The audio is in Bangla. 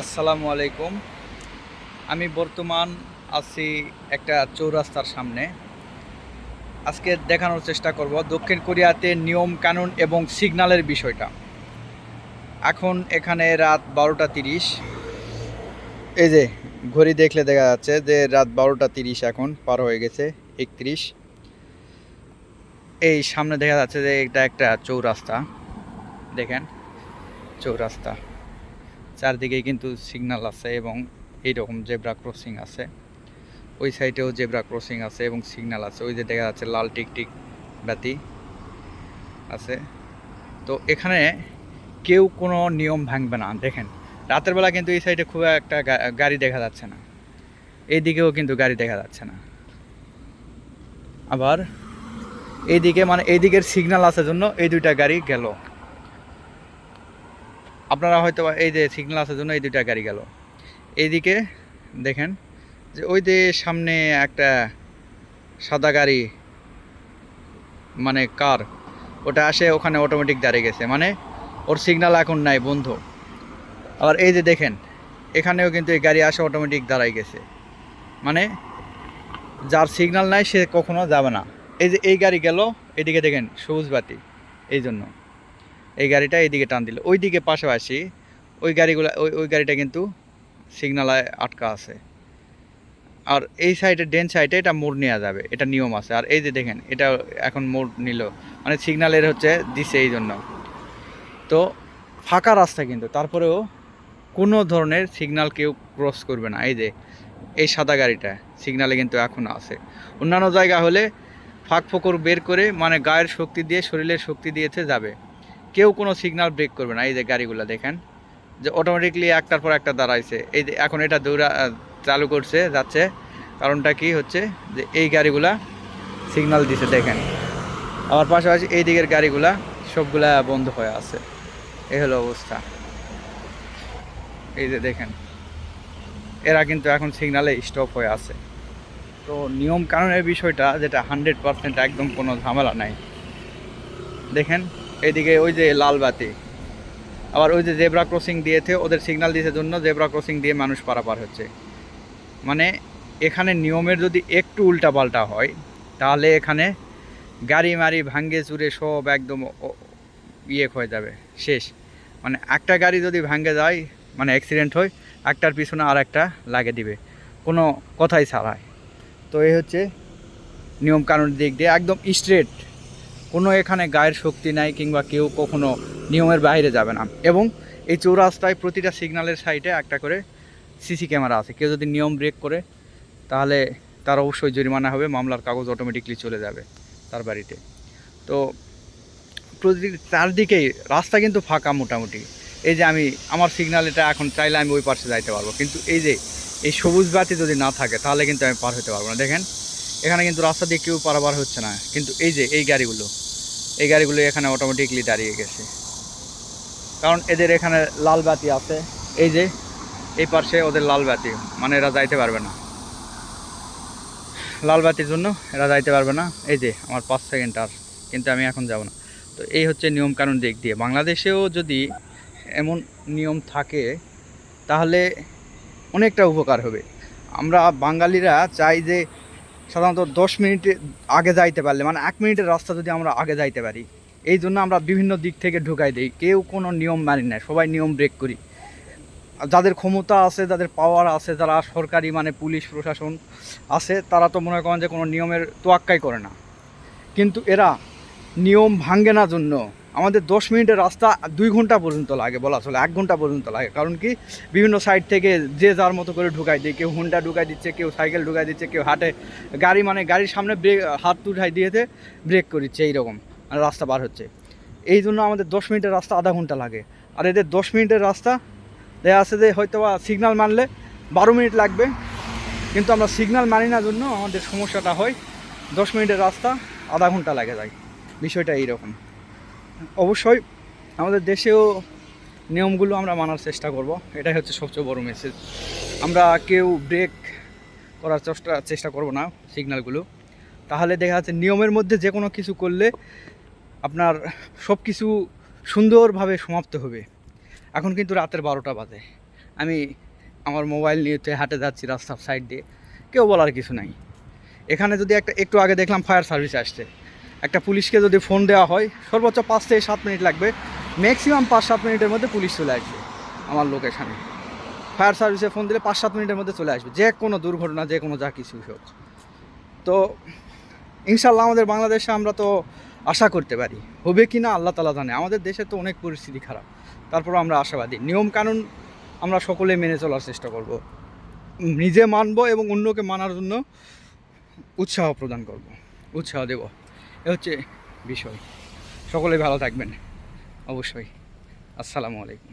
আসসালামু আলাইকুম। আমি বর্তমান আছি একটা চৌরাস্তার সামনে। আজকে দেখানোর চেষ্টা করব দক্ষিণ কোরিয়াতে নিয়ম কানুন এবং সিগন্যালের বিষয়টা। এখন এখানে রাত 12টা 30। এই যে ঘড়ি দেখলে দেখা যাচ্ছে যে রাত 12টা 30 এখন পার হয়ে গেছে 31। এই সামনে দেখা যাচ্ছে যে এটা একটা চৌরাস্তা। দেখেন চৌরাস্তা, চারদিকেই কিন্তু সিগন্যাল আছে এবং এইরকম জেব্রা ক্রসিং আছে। ওই সাইডেও জেব্রা ক্রসিং আছে এবং সিগন্যাল আছে। ওই যে দেখা যাচ্ছে লাল টিকটিক বাতি আছে। তো এখানে কেউ কোনো নিয়ম ভাঙবে না। দেখেন রাতের বেলা কিন্তু এই সাইডে খুব একটা গাড়ি দেখা যাচ্ছে না, এইদিকেও কিন্তু গাড়ি দেখা যাচ্ছে না। আবার এইদিকে মানে এইদিকের সিগন্যাল আছে জন্য এই দুইটা গাড়ি গেল। আপনারা হয়তো এই যে সিগন্যাল আছে জন্য এই দুইটা গাড়ি গেল। এইদিকে দেখেন যে ওই যে সামনে একটা সাদা গাড়ি, মানে কার, ওটা আসে ওখানে অটোমেটিক দাঁড়িয়ে গেছে, মানে ওর সিগন্যাল এখন নাই, বন্ধ। আবার এই যে দেখেন এখানেও কিন্তু এই গাড়ি আসে অটোমেটিক দাঁড়াই গেছে, মানে যার সিগন্যাল নাই সে কখনো যাবে না। এই যে এই গাড়ি গেল, এদিকে দেখেন সবুজ বাতি, এই জন্য এই গাড়িটা এইদিকে টান দিল। ওই দিকে পাশাপাশি ওই গাড়িগুলো ওই গাড়িটা কিন্তু সিগন্যালে আটকা আছে। আর এই সাইডে ডেন সাইডে এটা মোড় নেওয়া যাবে, এটা নিয়ম আছে। আর এই যে দেখেন এটা এখন মোড় নিল, মানে সিগন্যালের হচ্ছে দিছে এই জন্য। তো ফাঁকা রাস্তা কিন্তু তারপরেও কোনো ধরনের সিগন্যাল কেউ ক্রস করবে না। এই যে এই সাদা গাড়িটা সিগন্যালে কিন্তু এখনও আছে। অন্যান্য জায়গা হলে ফাঁক ফোকর বের করে, মানে গায়ের শক্তি দিয়ে, শরীরের শক্তি দিয়েছে যাবে, কেউ কোনো সিগন্যাল ব্রেক করবে না। এই যে গাড়িগুলো দেখেন যে অটোমেটিকলি একটার পর একটা দাঁড়াইছে। এই যে এখন এটা চালু করছে, যাচ্ছে। কারণটা কি হচ্ছে যে এই গাড়িগুলা সিগন্যাল দিছে দেখেন। আবার পাশাপাশি এই দিকের গাড়িগুলা সবগুলা বন্ধ হয়ে আছে। এই হলো অবস্থা। এই যে দেখেন এরা কিন্তু এখন সিগনালে স্টপ হয়ে আছে। তো নিয়ম কানুনের বিষয়টা যেটা 100% একদম কোনো ঝামেলা নাই। দেখেন এইদিকে ওই যে লাল বাতি, আবার ওই যে জেব্রা ক্রসিং দিয়েছে, ওদের সিগন্যাল দিয়েছে জন্য জেব্রা ক্রসিং দিয়ে মানুষ পারাপার হচ্ছে। মানে এখানে নিয়মের যদি একটু উল্টাপাল্টা হয় তাহলে এখানে গাড়ি মারি ভাঙ্গে চুরে সব একদম ইয়ে হয়ে যাবে, শেষ। মানে একটা গাড়ি যদি ভাঙ্গে যায়, মানে অ্যাক্সিডেন্ট হয়, একটার পিছনে আর একটা লাগে দিবে, কোনো কথাই ছাড়াই। তো এই হচ্ছে নিয়ম কানুন দিক দিয়ে একদম স্ট্রেট, কোনো এখানে গায়ের শক্তি নাই কিংবা কেউ কখনো নিয়মের বাইরে যাবে না। এবং এই চৌরাস্তায় প্রতিটা সিগন্যালের সাইডে একটা করে সিসি ক্যামেরা আছে। কেউ যদি নিয়ম ব্রেক করে তাহলে তার অবশ্যই জরিমানা হবে, মামলার কাগজ অটোমেটিকলি চলে যাবে তার বাড়িতে। তো চারদিকেই রাস্তা কিন্তু ফাঁকা মোটামুটি। এই যে আমি আমার সিগন্যাল এটা এখন চাইলে আমি ওই পাশে যাইতে পারবো, কিন্তু এই যে এই সবুজ বাতি যদি না থাকে তাহলে কিন্তু আমি পার হতে পারবো না। দেখেন এখানে কিন্তু রাস্তা দিয়ে কেউ পারাপার হচ্ছে না, কিন্তু এই যে এই গাড়িগুলো এখানে অটোমেটিকলি দাঁড়িয়ে গেছে, কারণ এদের এখানে লাল বাতি আছে। এই যে এই পাশে ওদের লাল বাতি, মানে এরা যাইতে পারবে না, লাল বাতির জন্য এরা যাইতে পারবে না। এই যে আমার 5 সেকেন্ড আর, কিন্তু আমি এখন যাব না। তো এই হচ্ছে নিয়মকানুন দিক দিয়ে। বাংলাদেশেও যদি এমন নিয়ম থাকে তাহলে অনেকটা উপকার হবে। আমরা বাঙালিরা চাই যে সাধারণত 10 মিনিট আগে যাইতে পারলে, মানে 1 মিনিটের রাস্তা যদি আমরা আগে যাইতে পারি, এই জন্য আমরা বিভিন্ন দিক থেকে ঢুকাই দিই, কেউ কোনো নিয়ম মানি না, সবাই নিয়ম ব্রেক করি। যাদের ক্ষমতা আছে, যাদের পাওয়ার আছে, যারা সরকারি মানে পুলিশ প্রশাসন আছে, তারা তো মনে করেন যে কোনো নিয়মের তোয়াক্কাই করে না। কিন্তু এরা নিয়ম ভাঙে না জন্য আমাদের 10 মিনিটের রাস্তা 2 ঘন্টা পর্যন্ত লাগে, বলা চলে 1 ঘন্টা পর্যন্ত লাগে। কারণ কি, বিভিন্ন সাইড থেকে যে যার মতো করে ঢুকাই দেয়, কেউ হুন্ডা ঢুকাই দিচ্ছে, কেউ সাইকেল ঢুকাই দিচ্ছে, কেউ হাটে গাড়ি, মানে গাড়ির সামনে ব্রেক হাত উঠাই দিয়েছে, ব্রেক করিচ্ছে, এইরকম মানে রাস্তা পার হচ্ছে। এই জন্য আমাদের 10 মিনিটের রাস্তা আধা ঘন্টা লাগে। আর এদের 10 মিনিটের রাস্তা দেখা আছে যে হয়তো বা সিগন্যাল মানলে 12 মিনিট লাগবে, কিন্তু আমরা সিগন্যাল মানি না জন্য আমাদের সমস্যাটা হয়, 10 মিনিটের রাস্তা আধা ঘন্টা লাগে যায়। বিষয়টা এইরকম। অবশ্যই আমাদের দেশেও নিয়মগুলো আমরা মানার চেষ্টা করব, এটাই হচ্ছে সবচেয়ে বড় মেসেজ। আমরা কেউ ব্রেক করার চেষ্টা করব না সিগন্যালগুলো, তাহলে দেখা যাচ্ছে নিয়মের মধ্যে যে কোনো কিছু করলে আপনার সব কিছু সুন্দরভাবে সমাপ্ত হবে। এখন কিন্তু রাতের 12টা বাজে, আমি আমার মোবাইল নিয়ে হাঁটে যাচ্ছি রাস্তার সাইড দিয়ে, কেউ বলার কিছু নাই। এখানে যদি একটু আগে দেখলাম ফায়ার সার্ভিস আসছে, একটা পুলিশকে যদি ফোন দেওয়া হয় সর্বোচ্চ 5 থেকে 7 মিনিট লাগবে, ম্যাক্সিমাম 5-7 মিনিটের মধ্যে পুলিশ চলে আসবে আমার লোকেশানে। ফায়ার সার্ভিসে ফোন দিলে 5-7 মিনিটের মধ্যে চলে আসবে, যে কোনো দুর্ঘটনা, যে কোনো যা কিছু হোক। তো ইনশাল্লাহ আমাদের বাংলাদেশে আমরা তো আশা করতে পারি, হবে কি না আল্লাহ তাআলা জানে। আমাদের দেশে তো অনেক পরিস্থিতি খারাপ, তারপরও আমরা আশাবাদী। নিয়মকানুন আমরা সকলে মেনে চলার চেষ্টা করব, নিজে মানব এবং অন্যকে মানার জন্য উৎসাহ প্রদান করব, উৎসাহ দেব। এ হচ্ছে বিষয়। সকলেই ভালো থাকবেন অবশ্যই। আসসালামু আলাইকুম।